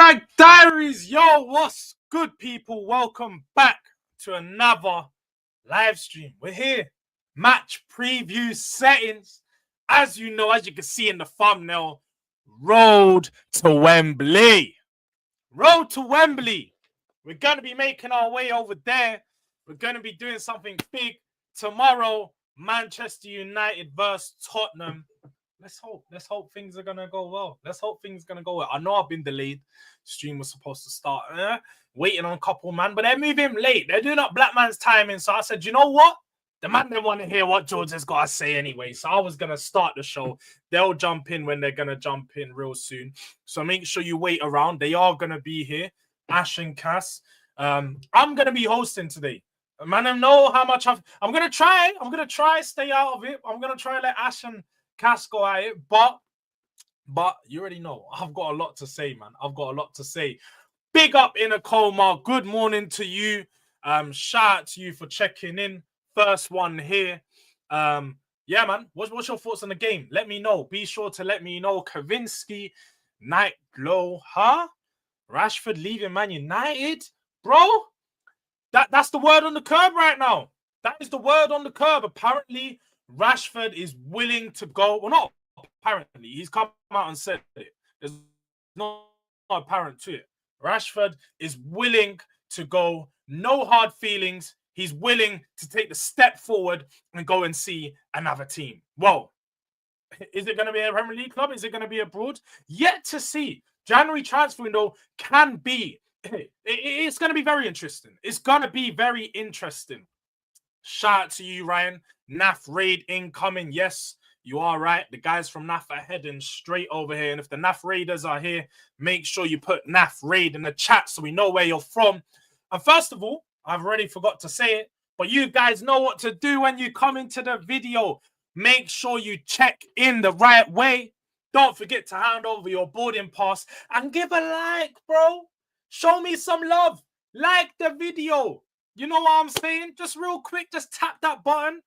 Durag Diaries, yo, what's good, people? Welcome back to another live stream. We're here, match preview settings. As you know, as you can see in the thumbnail, road to Wembley. Road to Wembley. We're going to be making our way over there. We're going to be doing something big tomorrow. Manchester United versus Tottenham. Let's hope things are gonna go well. Let's hope things are gonna go well. I know I've been delayed. Stream was supposed to start. Waiting on a couple, man, but they're moving late. They're doing up black man's timing. So I said, you know what? The man didn't want to hear what Jords has got to say anyway. So I was gonna start the show. They'll jump in when they're gonna jump in real soon. So make sure you wait around. They are gonna be here. Ash and Cass. I'm gonna be hosting today. Man, I know how much I'm gonna try. I'm gonna try stay out of it. I'm gonna try let Ash and Cass go at it, but you already know I've got a lot to say, man. I've got a lot to say. Big up in a coma. Good morning to you. Shout out to you for checking in. First one here. Yeah, man. What's your thoughts on the game? Let me know. Be sure to let me know. Kavinsky, Night Glow, huh? Rashford leaving Man United, bro. That's the word on the curb right now. That is the word on the curb. Apparently, Rashford is willing to go. Well, not apparently. He's come out and said it. There's no apparent to it. Rashford is willing to go. No hard feelings. He's willing to take the step forward and go and see another team. Well, is it going to be a Premier League club? Is it going to be abroad? Yet to see. January transfer window can be. It's going to be very interesting. It's going to be very interesting. Shout out to you, Ryan. NAF raid incoming. Yes, you are right. The guys from NAF are heading straight over here. And if the NAF raiders are here, make sure you put NAF raid in the chat so we know where you're from. And first of all, I've already forgot to say it, but you guys know what to do when you come into the video. Make sure you check in the right way. Don't forget to hand over your boarding pass and give a like, bro. Show me some love. Like the video. You know what I'm saying? Just real quick, just tap that button.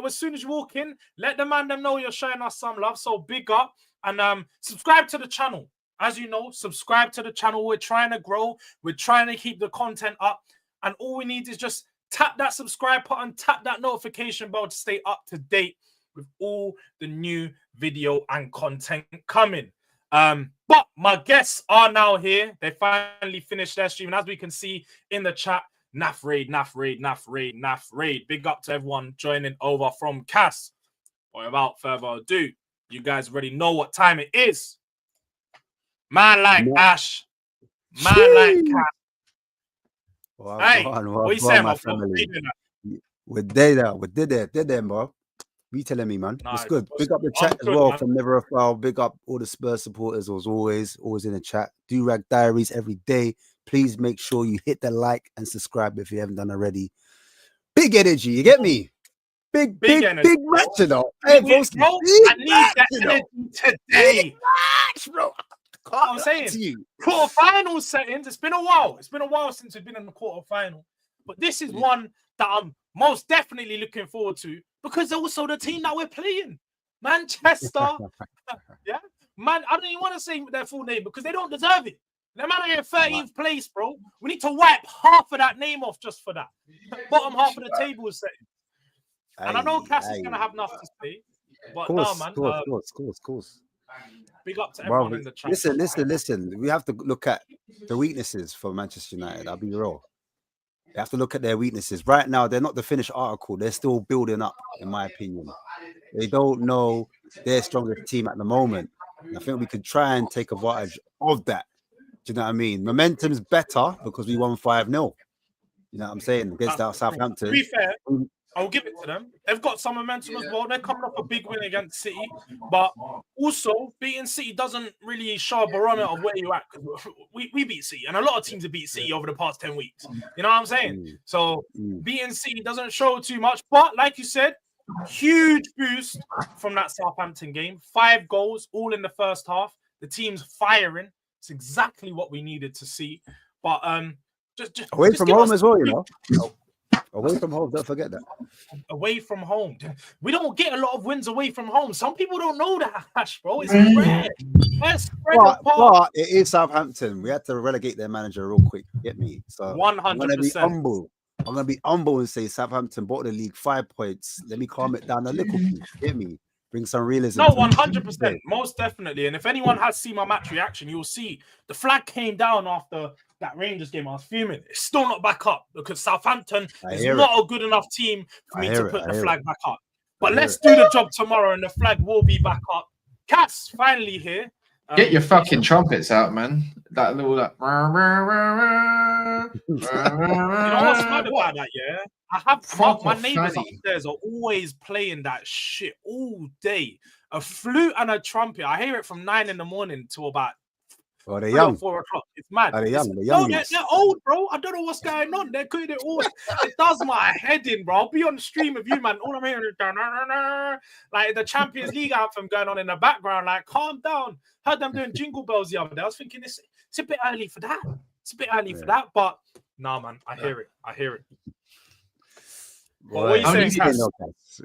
As soon as you walk in, let the man them know you're showing us some love. So big up and subscribe to the channel. As you know, subscribe to the channel. We're trying to grow. We're trying to keep the content up. And all we need is just tap that subscribe button, tap that notification bell to stay up to date with all the new video and content coming. But my guests are now here. They finally finished their stream. And as we can see in the chat, NAF raid, NAF raid, NAF raid, NAF raid. Big up to everyone joining over from Cass. But without further ado, you guys already know what time it is. Man like Ash. Man like Cass. Well, hey, what you saying, my family? We're there, they're there, bro. Be telling me, man. Nah, it's good. Big up the chat as well, man. From Never a Foul. Big up all the Spurs supporters as always in the chat. Durag Diaries every day. Please make sure you hit the like and subscribe if you haven't done already. Big energy, you get me? Big energy. Big match, you know. Hey, bro, I need that energy today. Big match, bro. I'm saying to you, quarterfinal settings. It's been a while. It's been a while since we've been in the quarterfinal. But this is one that I'm most definitely looking forward to because also the team that we're playing, Manchester. Yeah, man. I don't even want to say their full name because they don't deserve it. They're man in 13th place, bro. We need to wipe half of that name off just for that. Bottom half of the table is setting. And I know Cass is gonna have enough to say, but no, man. Of course. Big up to everyone in the chat. Listen. We have to look at the weaknesses for Manchester United. I'll be real. They have to look at their weaknesses. Right now, they're not the finished article. They're still building up, in my opinion. They don't know their strongest team at the moment. And I think we could try and take advantage of that. Do you know what I mean? Momentum's better because we won 5-0. You know what I'm saying? Against Southampton. To be fair, I'll give it to them. They've got some momentum as well. They're coming off a big win against City. But also, beating City doesn't really show a barometer of where you're at. We beat City. And a lot of teams have beat City over the past 10 weeks. You know what I'm saying? So, beating City doesn't show too much. But, like you said, huge boost from that Southampton game. 5 goals, all in the first half. The team's firing. It's exactly what we needed to see. But, just away from home as well, you know. Away from home, don't forget that. Away from home. We don't get a lot of wins away from home. Some people don't know that, Ash, bro. It's rare. Let's spread apart. But it is Southampton. We had to relegate their manager real quick. Get me? So 100%. I'm gonna be humble. I'm gonna be humble and say Southampton bought the league 5 points. Let me calm it down a little bit. Get me? Bring some realism. No, 100%, most definitely. And if anyone has seen my match reaction, you'll see the flag came down after that Rangers game. I was fuming. It's still not back up because Southampton is not a good enough team for me to put the flag back up. But let's do the job tomorrow, and the flag will be back up. Cass finally here. Get your fucking trumpets out, man. That little like. You know what's funny about that? Yeah, I have my neighbors upstairs are always playing that shit all day. A flute and a trumpet. I hear it from 9 in the morning till about 3 or 4 o'clock. It's mad. They're young. They're old, bro. I don't know what's going on. They're cutting it all. It does my head in, bro. I'll be on the stream with you, man. All I'm hearing is like the Champions League anthem going on in the background. Like, calm down. Heard them doing jingle bells the other day. I was thinking it's a bit early for that. It's a bit early for that, but nah, man. I hear it. What are you saying, Cass?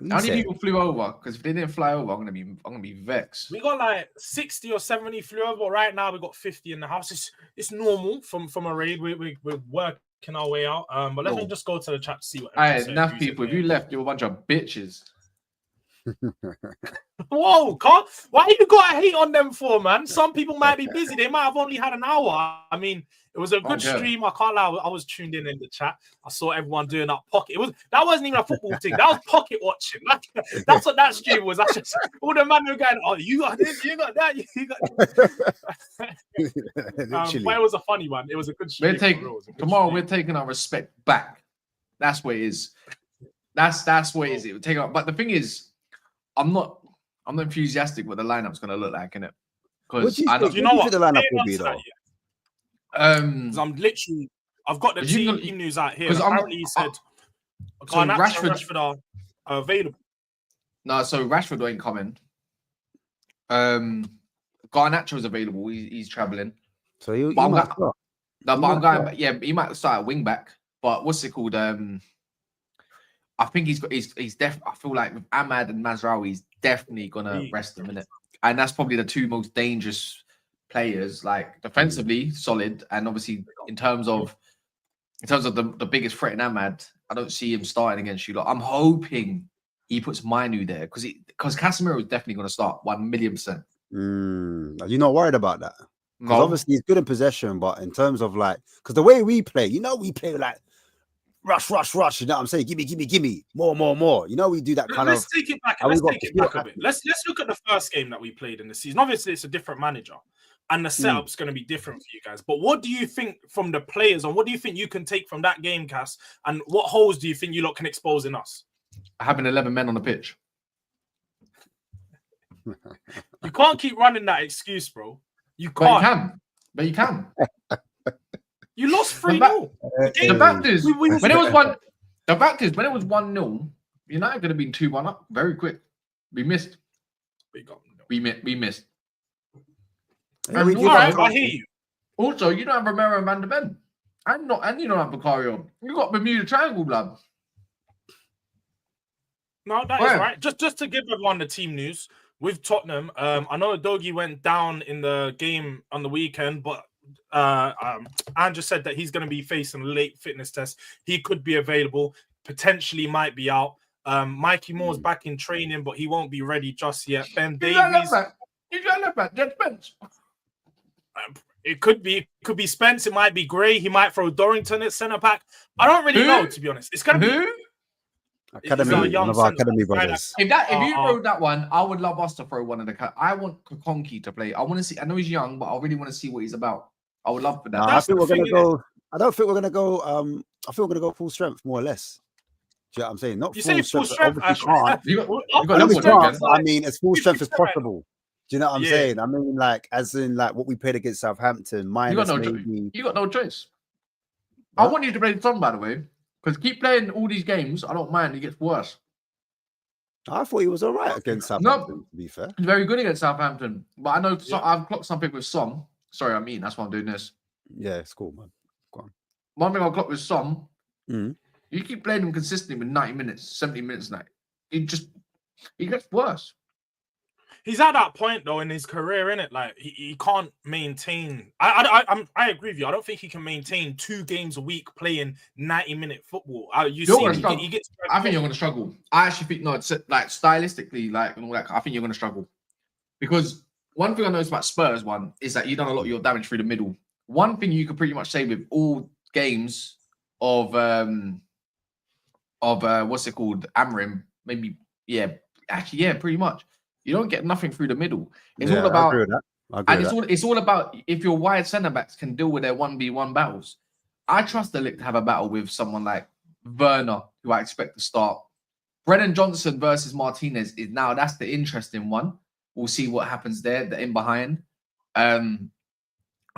How many people flew over? Because if they didn't fly over, I'm gonna be vexed. We got like 60 or 70 flew over, but right now we got 50 in the house. It's normal from a raid. We're working our way out. But let me just go to the chat to see what. Enough people. If you left, you're a bunch of bitches. Whoa, Carl, why you got to hate on them for, man? Some people might be busy. They might have only had an hour. I mean, it was a good stream. I can't lie. I was tuned in the chat. I saw everyone doing that pocket. That wasn't even a football thing. That was pocket watching. That's what that stream was. That's just all the man were going, oh, you got this, you got that, you got but it was a funny one. It was a good stream. We're taking our respect back. That's what it is. That's what it is. It would take up. But the thing is, I'm not enthusiastic what the lineup's going to look like, innit? Because you know what the lineup will be though. I've got the team news out here. Apparently, he said Rashford are available. No, so Rashford ain't coming. Garnacho's available. He's traveling. So he might start. He might start at wing back. But what's it called? I think he's I feel like with Ahmad and Mazraoui, he's definitely gonna rest him in it, and that's probably the two most dangerous players. Like defensively, solid, and obviously in terms of the biggest threat in Ahmad, I don't see him starting against you. I'm hoping he puts Mainu there because Casemiro is definitely gonna start 1,000,000%. Are you not worried about that? Because obviously he's good in possession, but in terms of like, because the way we play, we play like. Rush, you know what I'm saying? Gimme, more. We do that kind Let's take it back a bit. Let's look at the first game that we played in the season. Obviously, it's a different manager, and the setup's going to be different for you guys. But what do you think from the players, and what do you think you can take from that game, Cass? And what holes do you think you lot can expose in us? Having 11 men on the pitch. You can't keep running that excuse, bro. You can't. But you can. You lost 3-0. The fact is, when it was 1-0, United could have been 2-1 up very quick. We missed. We missed. All right, I hear you. Also, you don't have Romero and Van de Ven. And you don't have Vicario. You got Bermuda Triangle, blood. No, that is right. Just to give everyone the team news with Tottenham. I know Dogie went down in the game on the weekend, but Andrew said that he's going to be facing a late fitness test. He could be available, potentially might be out. Mikey Moore's back in training, but he won't be ready just yet. Ben Davies. You got left back. Just Spence. It could be Spence. It might be Gray. He might throw Dorrington at centre back. I don't really know, to be honest. It's going to be Academy, one of our academy brothers. If you throw that one, I would love us to throw one of the. I want Kokonki to play. I want to see. I know he's young, but I really want to see what he's about. I would love for that. I think we're going to go. I don't think we're going to go. I think we're going to go full strength, more or less. Do you know what I'm saying? Not you full strength. You got I mean, as full strength as possible. Do you know what I'm saying? I mean, like, as in, like, what we played against Southampton. You got no choice. I want you to play the song, by the way, because keep playing all these games. I don't mind. It gets worse. I thought he was all right against Southampton, to be fair. He's very good against Southampton. But I know I've clocked some people with Som. Sorry, that's why I'm doing this. Yeah, it's cool, man. Go on. One thing I've clocked with Som You keep playing him consistently with 90 minutes, 70 minutes now. He gets worse. He's at that point though in his career, innit? Like he can't maintain. I agree with you. I don't think he can maintain 2 games a week playing 90-minute football. You see, he gets. I think you're going to struggle. I actually think no. It's like stylistically, like and all that. I think you're going to struggle because one thing I noticed about Spurs is that you've done a lot of your damage through the middle. One thing you could pretty much say with all games of what's it called, Amorim, maybe pretty much. You don't get nothing through the middle. It's all about, it's all about if your wide centre backs can deal with their 1v1 battles. I trust the Ligt to have a battle with someone like Werner, who I expect to start. Brennan Johnson versus Martinez that's the interesting one. We'll see what happens there. The in behind. I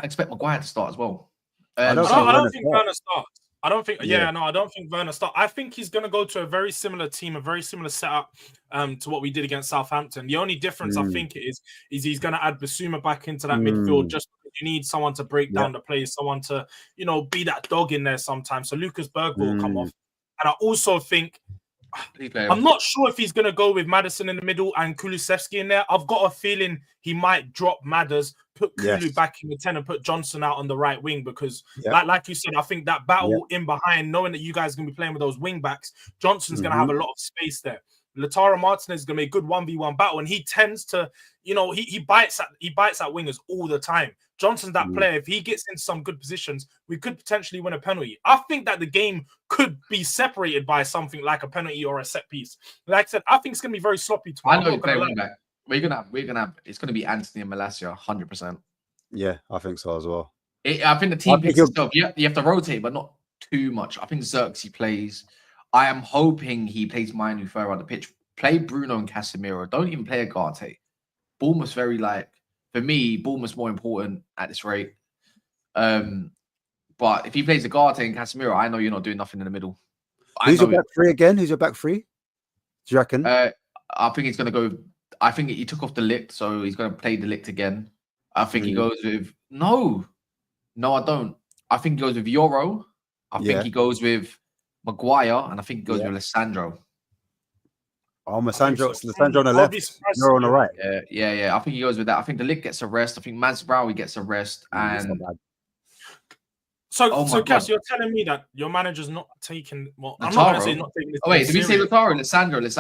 expect Maguire to start as well. I don't think Werner starts. I don't think. I don't think Werner starts. I think he's going to go to a very similar team, a very similar setup to what we did against Southampton. The only difference I think is he's going to add Basuma back into that midfield. Just because you need someone to break down the play, someone to be that dog in there sometimes. So Lucas Berg will come off, and I also think. I'm not sure if he's going to go with Maddison in the middle and Kulusevski in there. I've got a feeling he might drop Madders, put Kulu back in the 10 and put Johnson out on the right wing because, like you said, I think that battle in behind, knowing that you guys are going to be playing with those wing backs, Johnson's going to have a lot of space there. Lautaro Martinez is going to be a good 1v1 battle, and he tends to, he bites at wingers all the time. Johnson's that player. If he gets into some good positions, we could potentially win a penalty. I think that the game could be separated by something like a penalty or a set piece. Like I said, I think it's going to be very sloppy tomorrow. I know you play wing back. We're gonna have. It's going to be Anthony and Malacia, 100%. Yeah, I think so as well. I think the team picks itself. You have to rotate, but not too much. I think Xerxes plays. I am hoping he plays Mainu further on the pitch. Play Bruno and Casemiro. Don't even play Agate. Bournemouth's for me, Bournemouth's more important at this rate. But if he plays Agate and Casemiro, I know you're not doing nothing in the middle. Who's your back three again? Who's your back three? Do you reckon? I think he's going to go. I think he took off the Ligt, so he's going to play the Ligt again. I think he goes with no, I don't. I think he goes with Yoro. I think he goes with Maguire, and I think he goes with Alessandro. Oh, Alessandro on the left. You're on the right. Yeah. I think he goes with that. I think the Ligt gets a rest. I think Mazraoui gets a rest. And so Cass, you're telling me that your manager's not taking. Well, I'm not going to say not taking this. Oh wait, did we say Lautaro? Alessandro. You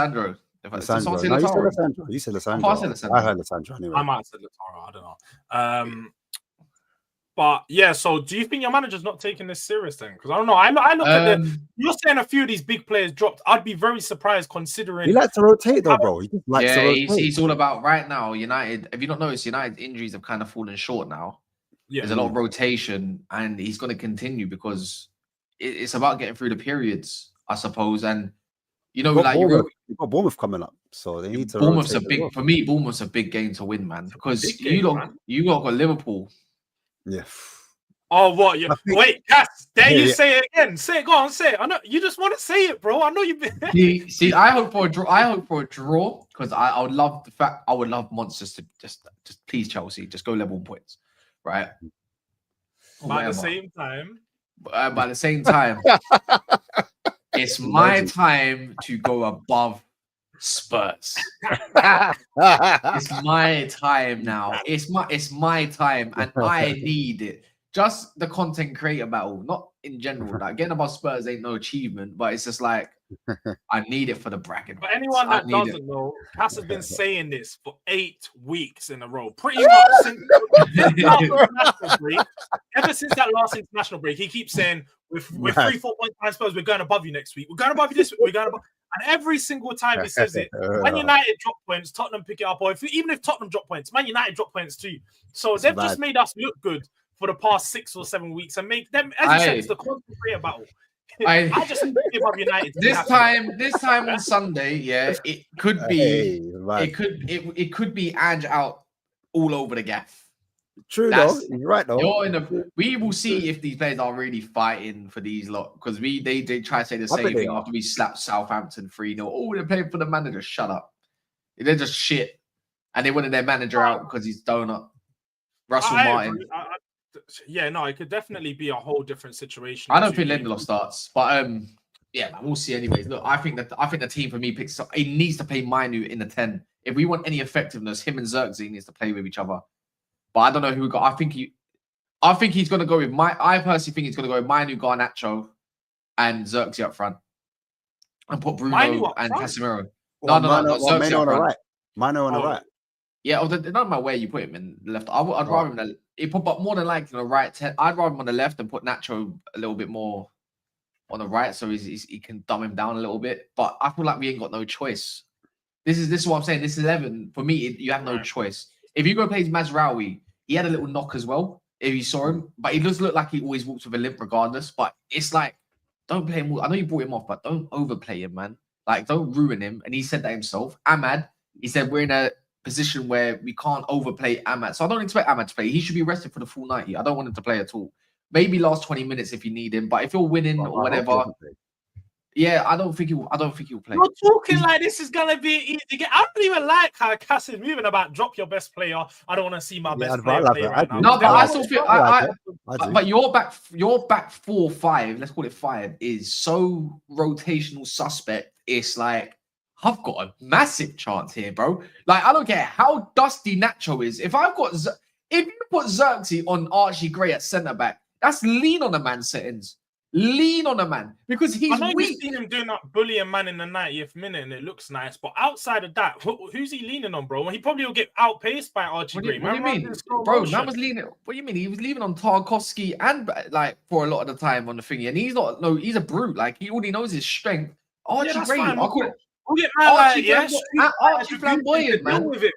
said Alessandro. I heard Alessandro anyway. I might have said Lautaro. I don't know. But yeah, so do you think your manager's not taking this serious then? Because I don't know. I look at you're saying a few of these big players dropped. I'd be very surprised considering he likes to rotate though, bro. He just likes to rotate. He's all about right now. United. Have you not noticed United's injuries have kind of fallen short now? Yeah, there's a lot of rotation, and he's going to continue because it's about getting through the periods, I suppose. And you've got Bournemouth coming up, so they need to. Bournemouth's for me. Bournemouth's a big game to win, man, because you got Liverpool. Yeah. Oh, what? Wait, Cass, you say it again. Say it. Go on, say it. I know you just want to say it, bro. I know you've been. see, I hope for a draw. I hope for a draw because I would love the fact. I would love monsters to just please Chelsea, just go level points, right? By the same time, it's my time to go above Spurs. It's my time now. It's my time, and I need it. Just the content creator battle, not in general. Like getting above Spurs ain't no achievement, but it's just like I need it for the bracket. But anyone that doesn't know, Cass has been saying this for 8 weeks in a row, pretty much since international break. Ever since that last international break, he keeps saying, "We're 3-4 points behind Spurs. We're going above you next week. We're going above you this week. We're going above." And every single time he says it, Man United drop points, Tottenham pick it up, or even if Tottenham drop points, Man United drop points too. So they've just made us look good for the past 6 or 7 weeks and make them, as you said, it's the constant career battle. I just need to give up United. This time on Sunday, it could be, it could be Ange out all over the gaff. True though, you're right though. We will see if these players are really fighting for these lot because they try to say the same thing after we slapped Southampton 3-0. Oh, they're playing for the manager. Shut up. They're just shit, and they wanted their manager out because he's donut. Russell Martin. It could definitely be a whole different situation. I don't think Lindelof starts, but Yeah, man, we'll see. Anyways, look, I think the team for me picks. It needs to play Mainu in the 10. If we want any effectiveness, him and Xerxes needs to play with each other. But I don't know who we got. I think he's going to go with I personally think he's going to go with Mainu, Garnacho, and Xerxes up front, and put Bruno and Casemiro. No, Xerxes on the right. Mano on the right. Yeah, it doesn't matter where you put him in the left. I'd rather him. But more than likely on the right. I'd rather him on the left and put Nacho a little bit more on the right, so he can dumb him down a little bit. But I feel like we ain't got no choice. This is what I'm saying. This 11 for me, you have no choice. If you go play Mazraoui, he had a little knock as well. If you saw him, but he does look like he always walks with a limp, regardless. But it's like, don't play him. I know you brought him off, but don't overplay him, man. Like, don't ruin him. And he said that himself. Ahmad, he said we're in a position where we can't overplay Ahmad, so I don't expect Ahmad to play. He should be rested for the full 90. I don't want him to play at all. Maybe last 20 minutes if you need him, but if you're winning or whatever, yeah, I don't think he'll play. You're talking like this is gonna be easy. I don't even like how Cass is moving about. Drop your best player. I don't want to see my best player play right now. No, but I still feel. But your back 4-5, let's call it 5, is so rotational suspect. It's like, I've got a massive chance here, bro. Like, I don't care how dusty Nacho is. If you put Xerxes on Archie Gray at centre back, that's lean on the man settings. Lean on the man because he's weak. You've seen him doing that bullying man in the 90th minute and it looks nice. But outside of that, who's he leaning on, bro? He probably will get outpaced by Archie Gray. What do you mean? Bro, man was leaning. What do you mean? He was leaning on Tarkovsky and like for a lot of the time on the thingy. And he's a brute. Like, he already knows his strength. Archie Gray. We'll get mad Archie Flamboyant, man. With it.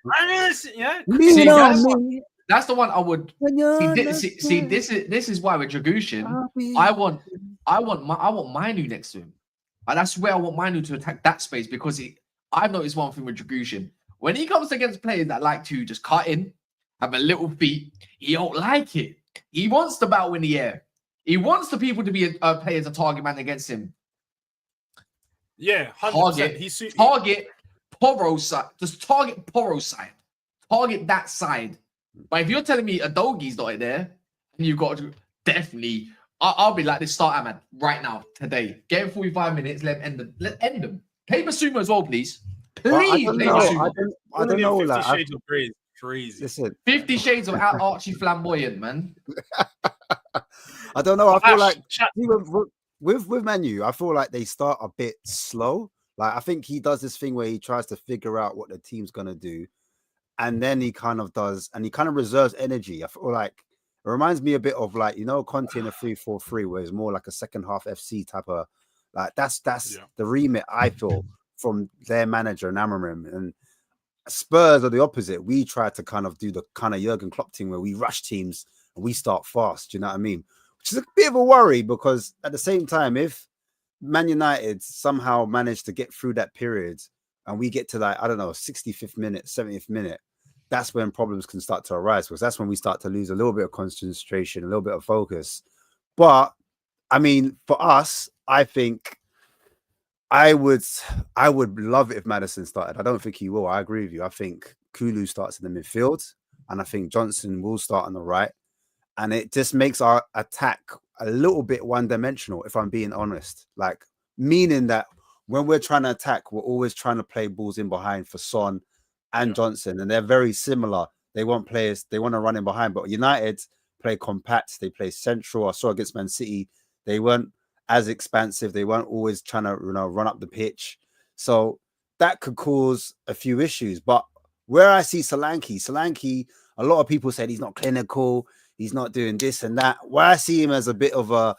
Yeah. See, that's the one I would see. This is why with Dragushin, I want Mainu next to him. And that's where I want Mainu to attack that space because I've noticed one thing with Dragushin. When he comes against players that like to just cut in, have a little feet, he don't like it. He wants the battle in the air. He wants the people to be players a target man against him. Yeah, 100%. Target Poro side. Just target Poro side. Target that side. But if you're telling me Adogi's not there, and you've got to definitely, I'll be like this. Start Ahmad right now, today. Get him 45 minutes. Let end them. Play Basuma as well, please. Please play Basuma. I don't know. 50 Shades of Grey is crazy. Listen, 50 Shades of Archie Flamboyant, man. I don't know. I feel like with Manu, I feel like they start a bit slow. Like, I think he does this thing where he tries to figure out what the team's gonna do. And then he kind of reserves energy. I feel like it reminds me a bit of like, Conte in a 3-4-3, where it's more like a second half FC type of, like, that's the remit I feel from their manager and Amorim. And Spurs are the opposite. We try to kind of do the kind of Jurgen Klopp thing where we rush teams and we start fast. Do you know what I mean? Which is a bit of a worry because at the same time, if Man United somehow manage to get through that period and we get to like, I don't know, 65th minute, 70th minute, that's when problems can start to arise because that's when we start to lose a little bit of concentration, a little bit of focus. But I mean, for us, I think I would love it if Maddison started. I don't think he will. I agree with you. I think Kulu starts in the midfield and I think Johnson will start on the right. And it just makes our attack a little bit one-dimensional, if I'm being honest. Like, meaning that when we're trying to attack, we're always trying to play balls in behind for Son and Johnson, and they're very similar. They want players, they want to run in behind, but United play compact, they play central. I saw against Man City, they weren't as expansive, they weren't always trying to run up the pitch. So that could cause a few issues. But where I see Solanke, a lot of people said he's not clinical, he's not doing this and that. Where I see him as a bit of a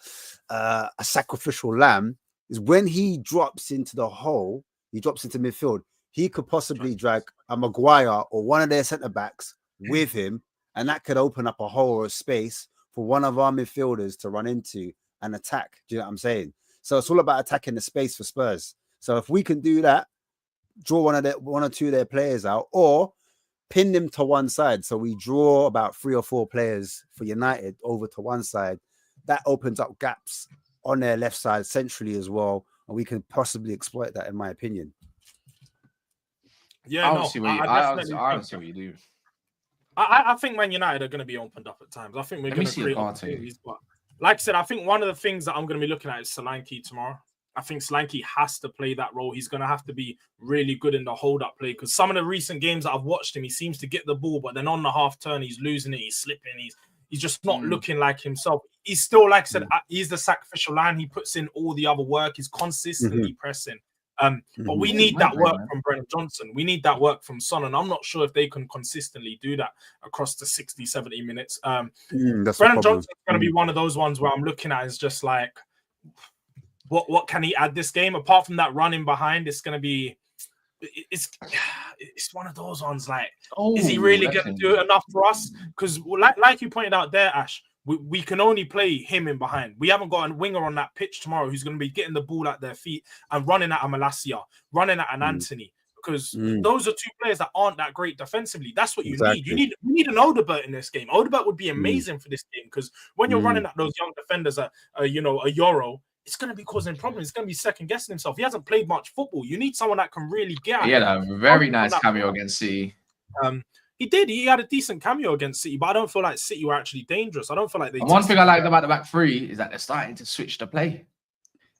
sacrificial lamb is when he drops into the hole, he drops into midfield, he could possibly drag a Maguire or one of their centre-backs with him, and that could open up a hole or a space for one of our midfielders to run into and attack. Do you know what I'm saying? So it's all about attacking the space for Spurs. So if we can do that, draw one or two of their players out, or pin them to one side. So we draw about 3 or 4 players for United over to one side. That opens up gaps on their left side centrally as well. And we can possibly exploit that, in my opinion. Yeah, I see what you do. I think Man United are going to be opened up at times. I think we're going to create opportunities. But like I said, I think one of the things that I'm going to be looking at is Solanke tomorrow. I think Slanky has to play that role. He's going to have to be really good in the hold-up play because some of the recent games that I've watched him, he seems to get the ball, but then on the half turn, he's losing it, he's slipping, he's just not looking like himself. He's still, like I said, he's the sacrificial line. He puts in all the other work. He's consistently pressing. But we need that work from Brennan Johnson. We need that work from Son, and I'm not sure if they can consistently do that across the 60, 70 minutes. Brennan Johnson's going to be one of those ones where I'm looking at is just like, what can he add this game? Apart from that running behind, it's going to be, it's one of those ones like, is he really going to do enough for us? Because like you pointed out there, Ash, we can only play him in behind. We haven't got a winger on that pitch tomorrow who's going to be getting the ball at their feet and running at a Malacia, running at an Anthony, because those are two players that aren't that great defensively. That's what you need. You need an Odebert in this game. Odebert would be amazing for this game because when you're running at those young defenders, a Euro, it's going to be causing problems. It's going to be second guessing himself. He hasn't played much football. You need someone that can really get. He had a very nice cameo against City. He did. He had a decent cameo against City, but I don't feel like City were actually dangerous. I don't feel like they. And one thing I like about the back three is that they're starting to switch the play.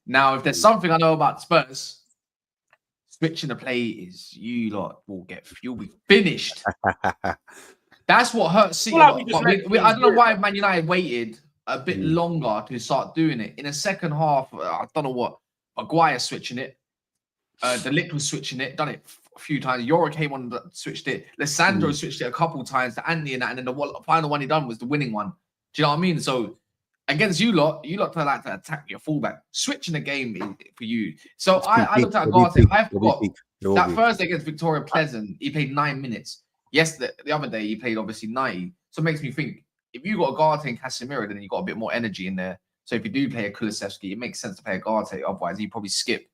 Now, if there's something I know about Spurs, switching the play is you'll be finished. That's what hurts City. I don't know why Man United waited a bit longer to start doing it. In the second half, I don't know what. Maguire switching it. De Ligt was switching it, done it a few times. Yoro came on and switched it. Lissandro switched it a couple times to Andy and that. And then the final one he done was the winning one. Do you know what I mean? So against you lot like to attack your fullback. Switching the game for you. So I looked at Garte. I forgot that Thursday against Victoria Pleasant, he played 9 minutes. Yes, the other day he played obviously 90. So it makes me think, if you got a Garte and Casemiro, then you got a bit more energy in there. So if you do play a Kulusevski, it makes sense to play a Garte. Otherwise, he probably skip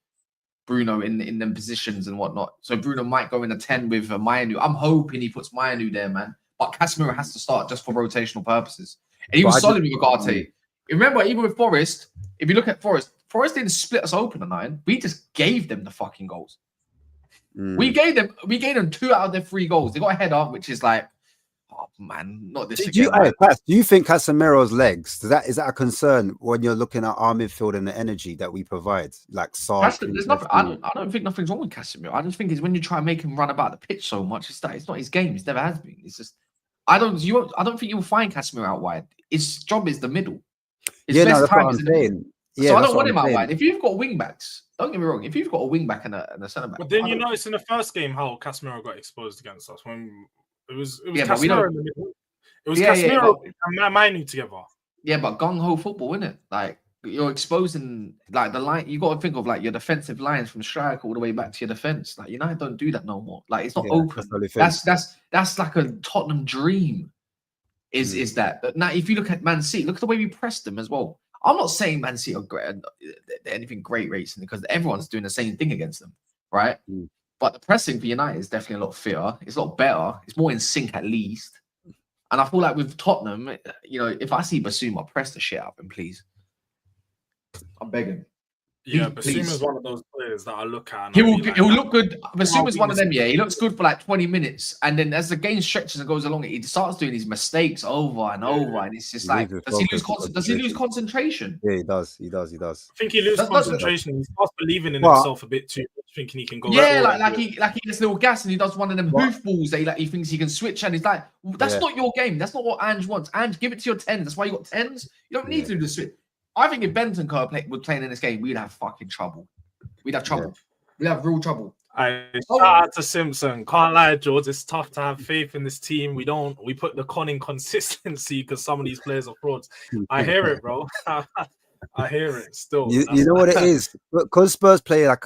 Bruno in them positions and whatnot. So Bruno might go in a 10 with Mayanu. I'm hoping he puts Mayanu there, man. But Casemiro has to start just for rotational purposes. And he was solid with Garte. Remember, even with Forest, if you look at Forest didn't split us open at 9. We just gave them the fucking goals. We gave them 2 out of their 3 goals. They got a header, which is like, oh man, not this again. Do you think Casemiro's legs, is that a concern when you're looking at our midfield and the energy that we provide? Like there's nothing, I don't think nothing's wrong with Casemiro. I just think it's when you try and make him run about the pitch so much, it's not his game. It's never has been. It's just I don't think you'll find Casemiro out wide. His job is the middle. That's what I'm saying. So I don't want him out wide. If you've got wing backs, don't get me wrong. If you've got a wing back and a centre back, but then you notice in the first game how Casemiro got exposed against us when it was Casemiro in the middle. It was Casemiro and Manu together. Yeah, but gung ho football, isn't it? Like you're exposing like the line. You got to think of like your defensive lines from strike all the way back to your defense. Like United don't do that no more. Like it's not open. That's like a Tottenham dream. Is that now? If you look at Man City, look at the way we pressed them as well. I'm not saying Man City are great, anything great racing because everyone's doing the same thing against them, right? But the pressing for United is definitely a lot fitter. It's a lot better. It's more in sync at least. And I feel like with Tottenham, if I see Basuma, press the shit out of him, please. I'm begging. Yeah, Basuma's one of those players that I look at. He'll look good. Basuma's one of them, yeah. He looks good for like 20 minutes. And then as the game stretches and goes along, he starts doing these mistakes over and over. And it's just like, does he lose concentration? Yeah, he does. I think he loses concentration. He starts believing in himself a bit too much, thinking he can go. Yeah, like he gets a little gas and he does one of them hoofballs that he thinks he can switch. And he's like, that's not your game. That's not what Ange wants. Ange, give it to your 10s. That's why you got 10s. You don't need to do the switch. I think if Bentancur was playing in this game, we'd have fucking trouble. We'd have trouble. We'd have real trouble. Shout out to Simpson. Can't lie, Jords. It's tough to have faith in this team. We put the con in consistency because some of these players are frauds. I hear it, bro. I hear it still. You know what it is? Because Spurs play like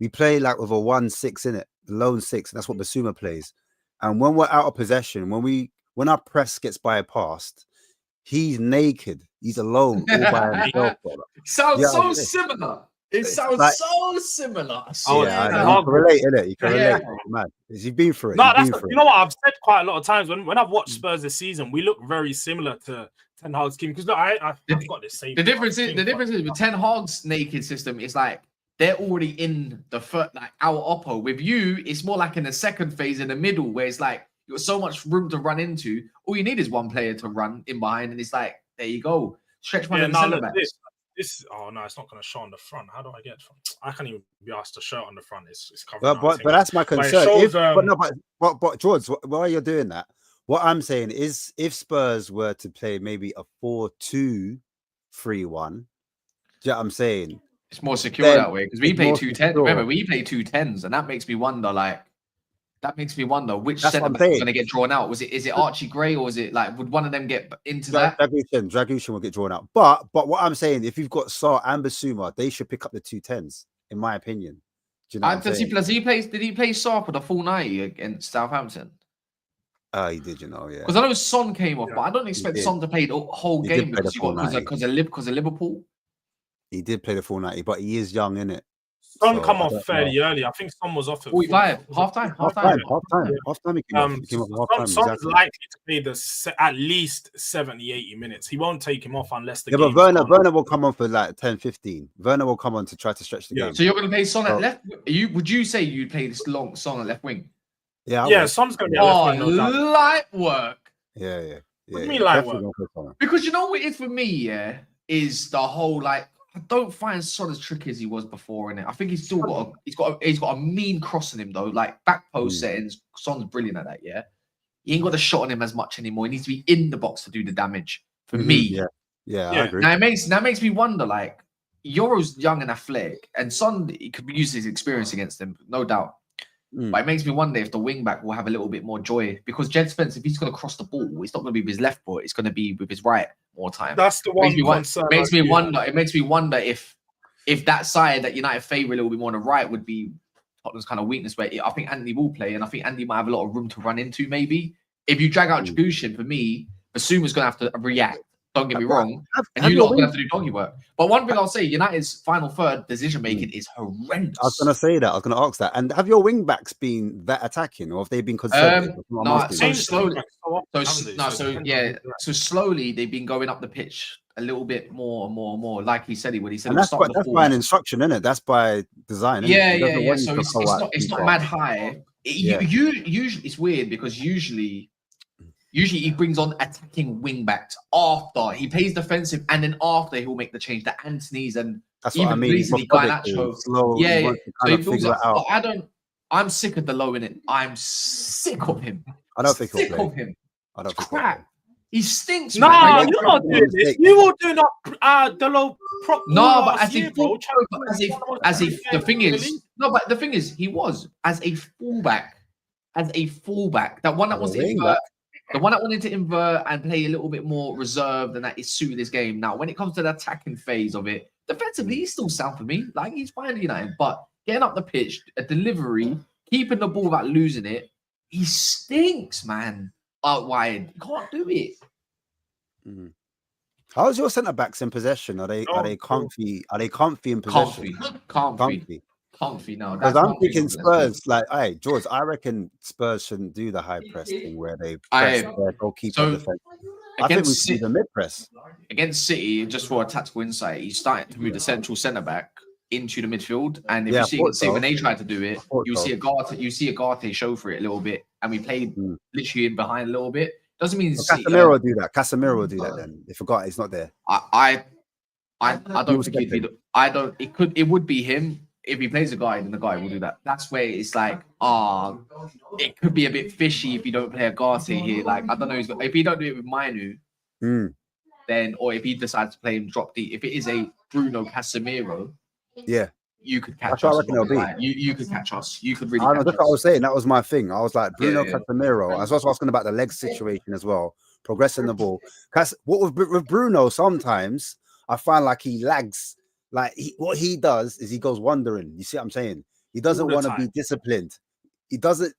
we play like with a 1-6 in it, lone 6, and that's what Basuma plays. And when we're out of possession, when our press gets bypassed, he's naked. He's alone all by himself. Sounds so similar. It sounds like, so similar. You can relate, innit? You can relate, man. You've been through it. No, you know what? I've said quite a lot of times when I've watched Spurs this season, we look very similar to Ten Hag's team because I've got this same. The difference is with Ten Hag's naked system is like they're already in the first, like our oppo. With you, it's more like in the second phase in the middle where it's like you've got so much room to run into. All you need is one player to run in behind, and it's like, there you go. Stretch one of the centre backs. This oh no, it's not going to show on the front. How do I get? I can't even be asked to show it on the front. It's covering. But that's my But it concern. shows, But George, while you're doing that, what I'm saying is, if Spurs were to play maybe a 4-2-3-1, do you know what I'm saying? It's more secure Then that way because we it's play more 2-10. secure. Remember, we play 2-10s, and that makes me wonder. Which That's centre what I'm back is saying. going to get drawn out. Is it Archie Gray, or is it like would one of them get into that? Dragushin will get drawn out. But what I'm saying, if you've got Sarr and Basuma, they should pick up the 2-10s, in my opinion. Do you know what I'm saying? Did he play Sarr for the full 90 against Southampton? He did, yeah. Because I know Son came off, but I don't expect Son to play the whole game because of Liverpool. He did play the full 90, but he is young, innit? Son come off fairly early. I think Son was off at 45, half time. Half time. He came off. He came off half time. Son's likely to play at least 70, 80 minutes. He won't take him off unless the game. But Werner will come on for like 10, 15. Werner will come on to try to stretch the game. So you're going to play Son at left? Would you say you'd play this long Son at left wing? Yeah, Son's going to be at left wing. No light work. Yeah. What do you mean light work? Because you know what it is for me, is the whole I don't find Son as tricky as he was before, innit? I think he's still got a mean cross on him though. Like back post settings, Son's brilliant at that. Yeah, he ain't got a shot on him as much anymore. He needs to be in the box to do the damage. For me, I agree. Now it makes me wonder. Like Euro's young and athletic, and Son he could use his experience against him, no doubt. But it makes me wonder if the wing back will have a little bit more joy because Jed Spence, if he's going to cross the ball, it's not going to be with his left foot; it's going to be with his right more time. That's the one concern. It makes me wonder if that side that United favour a little bit more on the right would be Tottenham's kind of weakness. Where I think Anthony will play, and I think Andy might have a lot of room to run into. Maybe if you drag out Dragushin, for me, Basuma's going to have to react. Don't get me wrong, and you're not going to have to do doggy work. But one thing I'll say, United's final third decision making is horrendous. I was going to say that. I was going to ask that. And have your wing backs been that attacking, or have they been conservative? So slowly they've been going up the pitch a little bit more. Like he said he would. He said and that's by an instruction, isn't it? That's by design. Yeah. So it's not mad high. Usually it's weird because usually he brings on attacking wing backs after he plays defensive, and then after he'll make the change. The Anthony's and that's what I mean. Recently, so he builds up. But I'm sick of the low in it. I'm sick of him. I don't think sick of him. I don't think crap. He stinks. Nah, you're not doing this. You were doing the low prop. No, but the thing is, he was as a fullback. That one that was invert. The one that wanted to invert and play a little bit more reserved, and that is suited his game. Now, when it comes to the attacking phase of it, defensively, he's still sound for me. Like, he's fine, United. But getting up the pitch, a delivery, keeping the ball without losing it, he stinks, man. Out wide. He can't do it. How's your centre backs in possession? Are they comfy? Are they comfy in possession? Comfy now. Because I'm thinking Spurs, like, hey, George, I reckon Spurs shouldn't do the high press thing where they press their goalkeeper defense. I think we should do the mid press. Against City, just for a tactical insight, he's starting to move the central centre back into the midfield. And if you see against City, when they tried to do it, you see Agate show for it a little bit. And we played literally in behind a little bit. Doesn't mean Casemiro will do that. Casemiro will do that then. If Agate is not there. I don't think he'd be it would be him. If he plays a guy, then the guy will do that. That's where it's like, it could be a bit fishy if you don't play Agate here. Like, I don't know, if he don't do it with Mainu, then, or if he decides to play him drop deep, if it is a Bruno Casemiro, you could catch us. You could catch us. You could really. That's what I was saying. That was my thing. I was like, Bruno Casemiro. I was also asking about the leg situation as well, progressing the ball. What with Bruno, sometimes I find like he lags. Like what he does is he goes wandering. You see what I'm saying? He doesn't want to be disciplined. He doesn't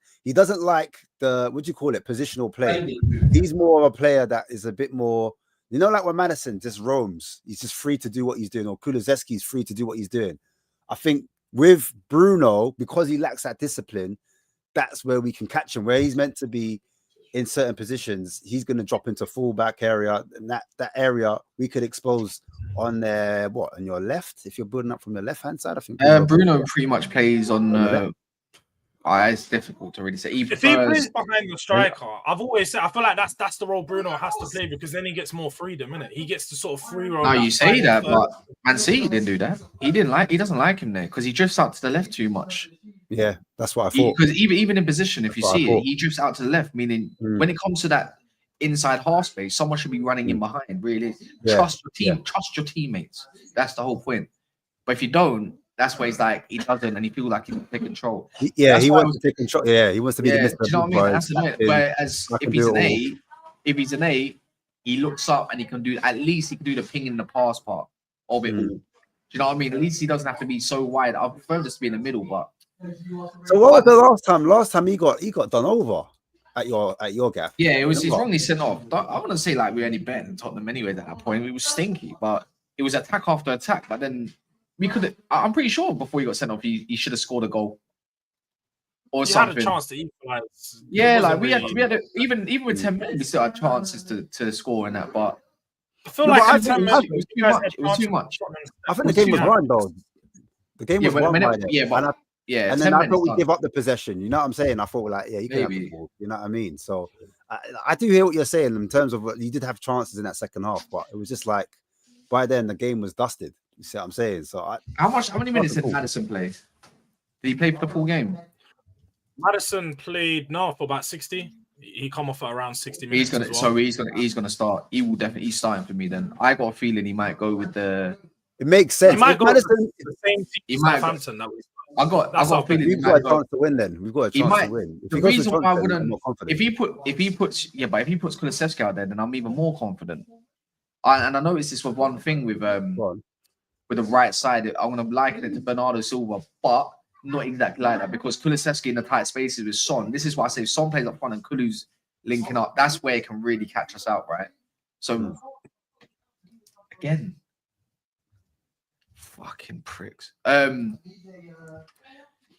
like the, what do you call it, positional play. He's more of a player that is a bit more, like when Madison just roams. He's just free to do what he's doing, or Kulusevski's free to do what he's doing. I think with Bruno, because he lacks that discipline, that's where we can catch him. Where he's meant to be in certain positions, he's going to drop into fullback area, and that area we could expose on on your left, if you're building up from the left hand side. I think Bruno pretty much plays on It's difficult to really say. He If he prefers, plays behind the striker, I've always said I feel like that's the role Bruno has to play because then he gets more freedom, innit? He gets to sort of free roll. now that you say final that, third. but Man City didn't do that. He doesn't like him there because he drifts out to the left too much. Yeah, that's what I thought. Because even in position, if you That's what I see it, thought. he drifts out to the left, meaning when it comes to that inside half space, someone should be running in behind. Really, Yeah, trust your team, trust your teammates. That's the whole point. But if you don't, that's where he's like he doesn't, and he feels like he can take control. He That's why wants to take control. Yeah, he wants to be the Yeah, Mr. do you know what I Big mean? Boy, That's the point. captain. Whereas I if can he's do an it all. A, he looks up and he can do at least he can do the ping in the pass part of it all. Do you know what I mean? At least he doesn't have to be so wide. I prefer just to be in the middle, but So what was the last time? Last time he got done over at your gaff. yeah, he's Remember? wrongly sent off. I wouldn't say like we were any better than Tottenham anyway at that point. We was stinky, but it was attack after attack. But then we could. I'm pretty sure before he got sent off, he should have scored a goal or He something. had a chance to equalize. Yeah, like we had even with 10 minutes, we still had chances to score in that, but I feel No, like but I in think 10 it minutes, It was too much. I think the game was won though. The game was won by them. And then I thought we give up the possession. You know what I'm saying? I thought like, yeah, you can have the ball. You know what I mean? So I do hear what you're saying in terms of you did have chances in that second half, but it was just like by then the game was dusted. You see what I'm saying? So how many minutes did Maddison play? Did he play for the full game? Maddison played for about 60. He come off at around 60 minutes. He's gonna start. He will definitely. He's starting for me. Then I got a feeling he might go with the. It makes sense. He might go Maddison, the same team. He might. Southampton. I got a feeling we've got a chance to win. Then we've got a chance to win. The reason why I wouldn't. If he puts Kulusevski out there, then I'm even more confident. And I noticed this with one thing with the right side. I'm gonna liken it to Bernardo Silva, but not exactly like that because Kulusevski in the tight spaces with Son. This is why I say Son plays up front and Kulu's linking up. That's where it can really catch us out, right? So again, fucking pricks.